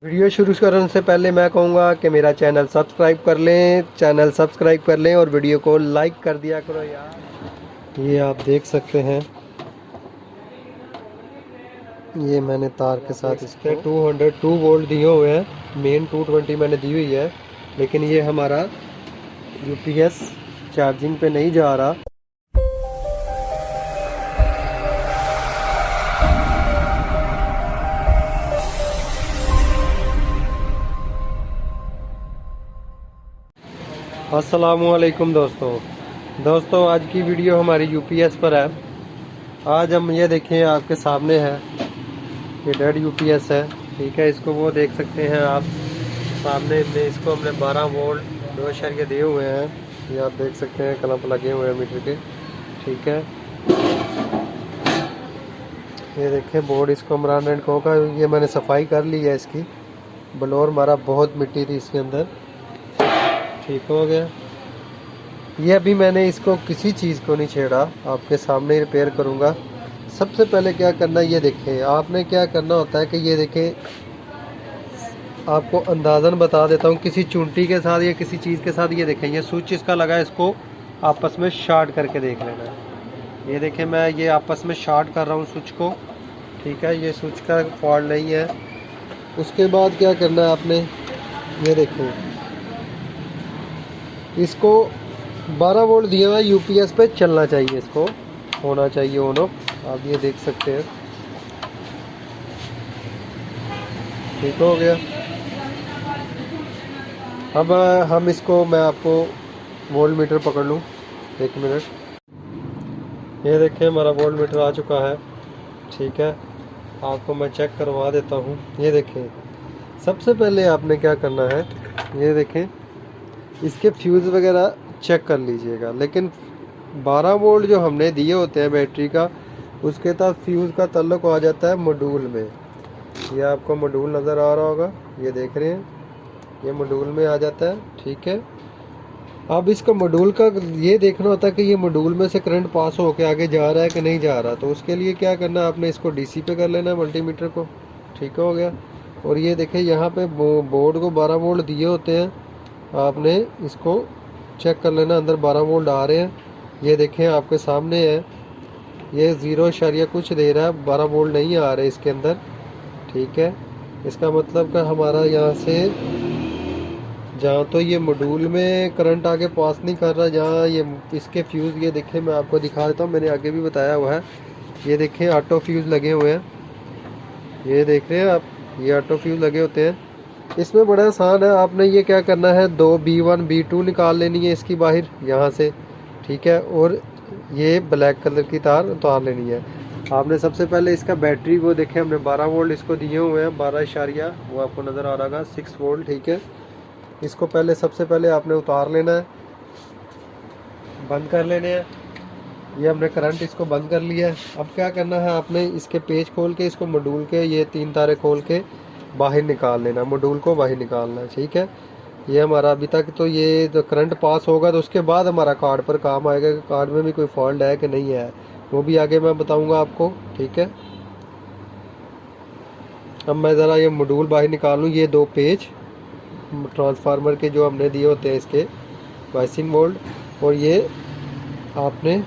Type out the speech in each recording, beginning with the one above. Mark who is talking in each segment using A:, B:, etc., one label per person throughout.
A: Video शुरू करने से पहले मैं कहूँगा कि मेरा चैनल सब्सक्राइब कर लें और वीडियो को लाइक कर दिया करो यार। ये आप देख सकते हैं, ये मैंने तार के साथ इसके 202 वोल्ट दिए हुए हैं। मेन 220 मैंने दी हुई है, लेकिन ये हमारा यूपीएस चार्जिंग पे नहीं जा रहा। अस्सलामुअलैकुम दोस्तों, आज की वीडियो हमारी यूपीएस पर है। आज हम ये देखें, आपके सामने है, ये डेड यूपीएस है, ठीक है। इसको वो देख सकते हैं आप सामने में, इसको हमने 12 वोल्ट 2 शरीय दिए हुए हैं। ये आप देख सकते हैं, क्लैंप लगे हुए हैं मीटर के, ठीक है। ये देखें बोर्ड, इसको इमरान एंड को का, ये मैंने सफाई कर ली है इसकी। ब्लोर मारा, बहुत मिट्टी थी इसके अंदर, ठीक हो गया। ये अभी मैंने इसको किसी चीज़ को नहीं छेड़ा, आपके सामने ही रिपेयर करूँगा। सबसे पहले क्या करना है, ये देखें, आपने क्या करना होता है कि ये देखें, आपको अंदाज़न बता देता हूँ, किसी चुंटी के साथ या किसी चीज़ के साथ। ये देखें, ये स्विच इसका लगा है, इसको आपस में शॉर्ट करके देख लेना है। ये देखें, मैं ये आपस में शॉर्ट कर रहा हूँ स्विच को, ठीक है। ये स्विच का फॉल्ट नहीं है। उसके बाद क्या करना है आपने, ये देखें, इसको 12 वोल्ट दिया हुआ है, यूपीएस पे चलना चाहिए, इसको होना चाहिए ऑन ऑफ। आप ये देख सकते हैं, ठीक हो गया। अब हम इसको, मैं आपको वोल्ट मीटर पकड़ लूँ, 1 मिनट। ये देखें, हमारा वोल्ट मीटर आ चुका है, ठीक है। आपको मैं चेक करवा देता हूँ। ये देखें, सबसे पहले आपने क्या करना है, ये देखें, इसके फ्यूज़ वगैरह चेक कर लीजिएगा। लेकिन 12 वोल्ट जो हमने दिए होते हैं बैटरी का, उसके साथ फ्यूज़ का ताल्लुक आ जाता है मॉड्यूल में। ये आपको मॉड्यूल नज़र आ रहा होगा, ये देख रहे हैं, ये मॉड्यूल में आ जाता है, ठीक है। अब इसका मॉड्यूल का ये देखना होता है कि ये मॉड्यूल में से करंट पास होके आगे जा रहा है कि नहीं जा रहा। तो उसके लिए क्या करना है, आपने इसको डीसी पे कर लेना है, मल्टीमीटर को, ठीक हो गया। और ये देखें, यहाँ पे बोर्ड को 12 वोल्ट दिए होते हैं, आपने इसको चेक कर लेना, अंदर 12 वोल्ट आ रहे हैं। ये देखें, आपके सामने है, ये 0 शरिया कुछ दे रहा है, 12 वोल्ट नहीं आ रहे इसके अंदर, ठीक है। इसका मतलब कि हमारा यहाँ से जहाँ तो ये मॉड्यूल में करंट आगे पास नहीं कर रहा, जहाँ ये इसके फ्यूज़, ये देखें, मैं आपको दिखा देता हूँ, मैंने आगे भी बताया हुआ है। ये देखें, ऑटो फ्यूज़ लगे हुए हैं, ये देख रहे हैं आप, ये ऑटो फ्यूज़ लगे होते हैं। इसमें बड़ा आसान है, आपने ये क्या करना है, 2 B1 B2 निकाल लेनी है इसकी बाहर यहाँ से, ठीक है। और ये ब्लैक कलर की तार उतार लेनी है। आपने सबसे पहले इसका बैटरी को देखें, हमने 12 वोल्ट इसको दिए हुए हैं, 12 इशारिया, वो आपको नज़र आ रहा है, 6 वोल्ट, ठीक है। इसको पहले, सबसे पहले आपने उतार लेना है, बंद कर लेने हैं। ये हमने करंट इसको बंद कर लिया है। अब क्या करना है, आपने इसके पेज खोल के, इसको मॉड्यूल के ये 3 तारे खोल के बाहर निकाल लेना, मॉड्यूल को बाहर निकालना है, ठीक है। ये हमारा अभी तक तो ये जो करंट पास होगा, तो उसके बाद हमारा कार्ड पर काम आएगा कि कार्ड में भी कोई फॉल्ट है कि नहीं है, वो भी आगे मैं बताऊंगा आपको, ठीक है। अब मैं ज़रा ये मॉड्यूल बाहर निकाल लूँ। ये 2 पेज ट्रांसफार्मर के जो हमने दिए होते हैं इसके 22 वोल्ट, और ये आपने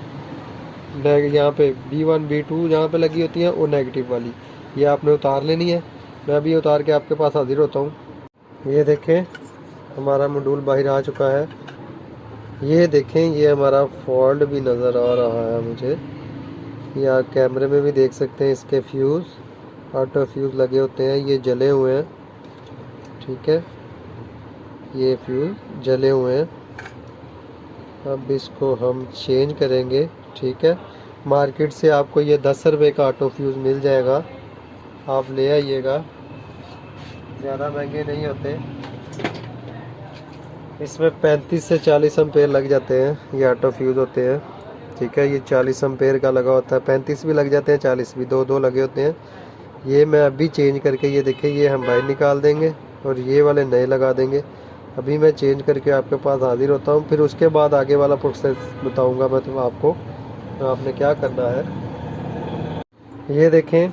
A: यहाँ पे B1 B2 जहाँ पे लगी होती हैं, वो नेगेटिव वाली, ये आपने उतार लेनी है। मैं अभी उतार के आपके पास हाजिर होता हूँ। ये देखें, हमारा मॉड्यूल बाहर आ चुका है। ये देखें, ये हमारा फॉल्ट भी नज़र आ रहा है मुझे, या कैमरे में भी देख सकते हैं। इसके फ्यूज़, ऑटो फ्यूज़ लगे होते हैं, ये जले हुए हैं, ठीक है। ये फ्यूज़ जले हुए हैं। अब इसको हम चेंज करेंगे, ठीक है। मार्केट से आपको ये 10 रुपये का ऑटो फ्यूज़ मिल जाएगा, आप ले आइएगा, ज़्यादा महंगे नहीं होते। इसमें 35 से 40 एम्पेयर लग जाते हैं, ये ऑटो फ्यूज़ होते हैं, ठीक है। ये 40 एम्पेयर का लगा होता है, 35 भी लग जाते हैं, 40 भी, 2 लगे होते हैं। ये मैं अभी चेंज करके, ये देखिए, ये हम बाहर निकाल देंगे और ये वाले नए लगा देंगे। अभी मैं चेंज करके आपके पास हाजिर होता हूँ, फिर उसके बाद आगे वाला प्रोसेस बताऊँगा मैं तो आपको, आपने क्या करना है। ये देखें,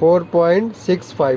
A: 4.65,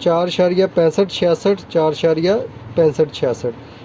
A: 4.65 4.65.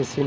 A: AC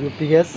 A: UPS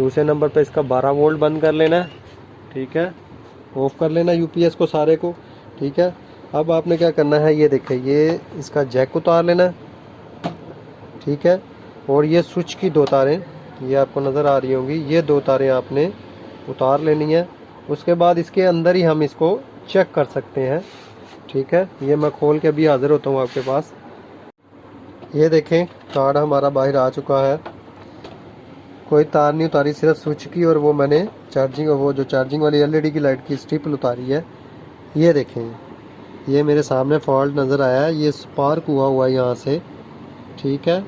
A: दूसरे नंबर पे इसका 12 वोल्ट बंद कर लेना है, ठीक है, ऑफ कर लेना यूपीएस को सारे को, ठीक है। अब आपने क्या करना है, ये देखें, ये इसका जैक उतार लेना है, ठीक है। और ये स्विच की 2 तारें ये आपको नज़र आ रही होंगी, ये 2 तारें आपने उतार लेनी है। उसके बाद इसके अंदर ही हम इसको चेक कर सकते हैं, ठीक है। ये मैं खोल के अभी हाजिर होता हूँ आपके पास। ये देखें कार्ड हमारा बाहर आ चुका है, कोई तार नहीं उतारी, सिर्फ स्विच की, और वो मैंने चार्जिंग, वो जो चार्जिंग वाली एलईडी की लाइट की स्ट्रिप उतारी है। ये देखें, ये मेरे सामने फॉल्ट नज़र आया है, ये स्पार्क हुआ है यहाँ से, ठीक है।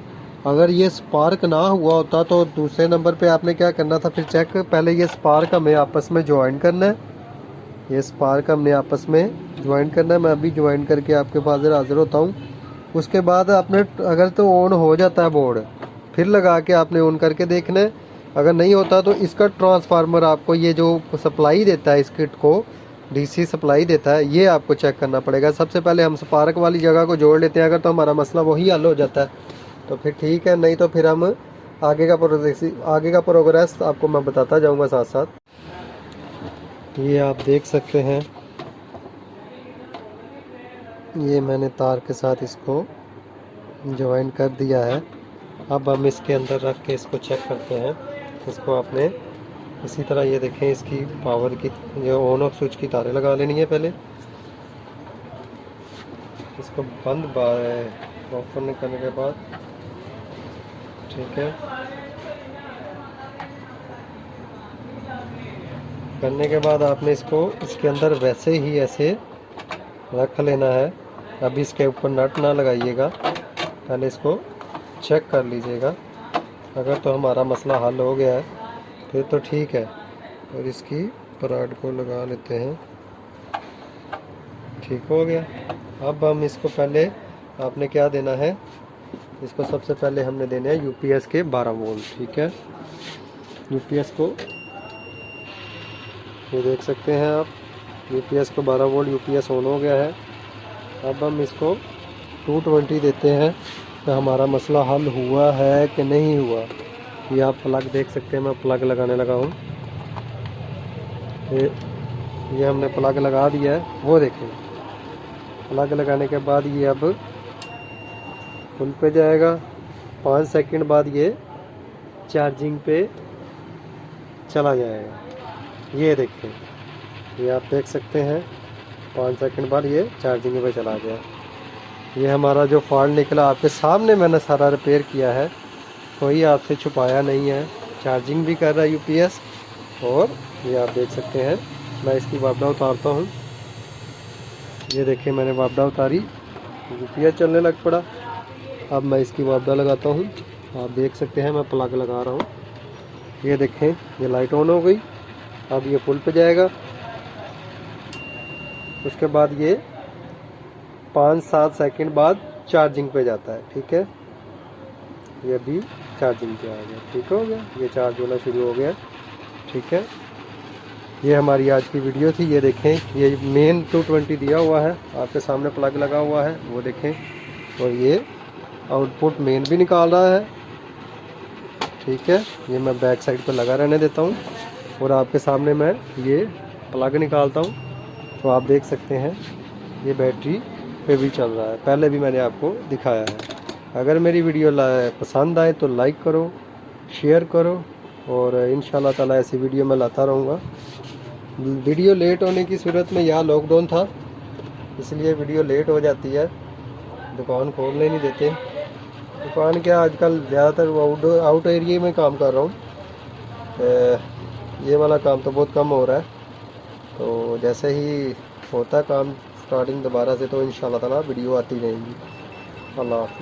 A: अगर ये स्पार्क ना हुआ होता तो दूसरे नंबर पे आपने क्या करना था फिर चेक, पहले ये स्पार्क हमें आपस में ज्वाइन करना है, ये स्पार्क हमने आपस में ज्वाइन करना है। मैं अभी ज्वाइन करके आपके पास हाजिर होता हूँ। उसके बाद आपने अगर तो ऑन हो जाता है बोर्ड, फिर लगा के आपने ऑन करके देखना है। अगर नहीं होता तो इसका ट्रांसफार्मर आपको, ये जो सप्लाई देता है इस किट को, डीसी सप्लाई देता है, ये आपको चेक करना पड़ेगा। सबसे पहले हम स्पार्क वाली जगह को जोड़ लेते हैं, अगर तो हमारा मसला वही हल हो जाता है तो फिर ठीक है, नहीं तो फिर हम आगे का प्रोग्रेस आपको मैं बताता जाऊंगा साथ साथ। ये आप देख सकते हैं, ये मैंने तार के साथ इसको ज्वाइन कर दिया है। अब हम इसके अंदर रख के इसको चेक करते हैं। इसको आपने इसी तरह, ये देखें, इसकी पावर की जो ऑन ऑफ स्विच की तारें लगा लेनी है पहले। इसको बंद ऑफ करने के बाद, ठीक है, करने के बाद आपने इसको इसके अंदर वैसे ही ऐसे रख लेना है। अभी इसके ऊपर नट ना लगाइएगा, पहले इसको चेक कर लीजिएगा। अगर तो हमारा मसला हल हो गया है फिर तो ठीक है, और इसकी पराड को लगा लेते हैं, ठीक हो गया। अब हम इसको पहले आपने क्या देना है, इसको सबसे पहले हमने देने हैं यूपीएस के 12 वोल्ट, ठीक है। यूपीएस को ये देख सकते हैं आप, यूपीएस को 12 वोल्ट, यूपीएस ऑन हो गया है। अब हम इसको 220 देते हैं तो हमारा मसला हल हुआ है कि नहीं हुआ। ये आप प्लग देख सकते हैं, मैं प्लग लगाने लगा हूँ। ये हमने प्लग लगा दिया है, वो देखें, प्लग लगाने के बाद ये अब फुल पे जाएगा। 5 सेकंड बाद ये चार्जिंग पे चला जाएगा। ये देखें, ये आप देख सकते हैं, 5 सेकंड बाद ये चार्जिंग पे चला गया। ये हमारा जो फॉल्ट निकला आपके सामने मैंने सारा रिपेयर किया है, कोई आपसे छुपाया नहीं है। चार्जिंग भी कर रहा है यूपीएस, और ये आप देख सकते हैं। मैं इसकी वापडा उतारता हूँ। ये देखिए, मैंने वापडा उतारी, यूपीएस चलने लग पड़ा। अब मैं इसकी वापडा लगाता हूँ। आप देख सकते हैं मैं प्लग लगा रहा हूँ। ये देखें, ये लाइट ऑन हो गई। अब ये फुल पे जाएगा। उसके बाद ये 5-7 सेकंड बाद चार्जिंग पे जाता है, ठीक है। ये भी चार्जिंग पे आ गया, ठीक हो गया, ये चार्ज होना शुरू हो गया, ठीक है। ये हमारी आज की वीडियो थी। ये देखें, ये मेन 220 दिया हुआ है, आपके सामने प्लग लगा हुआ है, वो देखें, और ये आउटपुट मेन भी निकाल रहा है, ठीक है। ये मैं बैक साइड पर लगा रहने देता हूँ, और आपके सामने मैं ये प्लग निकालता हूँ, तो आप देख सकते हैं ये बैटरी पे भी चल रहा है। पहले भी मैंने आपको दिखाया है। अगर मेरी वीडियो पसंद आए तो लाइक करो, शेयर करो, और इंशाल्लाह ताला ऐसी वीडियो मैं लाता रहूँगा। वीडियो लेट होने की सूरत में, यहाँ लॉकडाउन था इसलिए वीडियो लेट हो जाती है, दुकान खोलने नहीं देते। दुकान क्या, आजकल ज़्यादातर आउट एरिया में काम कर रहा हूँ। ये वाला काम तो बहुत कम हो रहा है, तो जैसे ही होता काम स्टार्टिंग दोबारा से तो इंशाल्लाह ताला वीडियो आती रहेंगी। अल्लाह हाफ़िज़।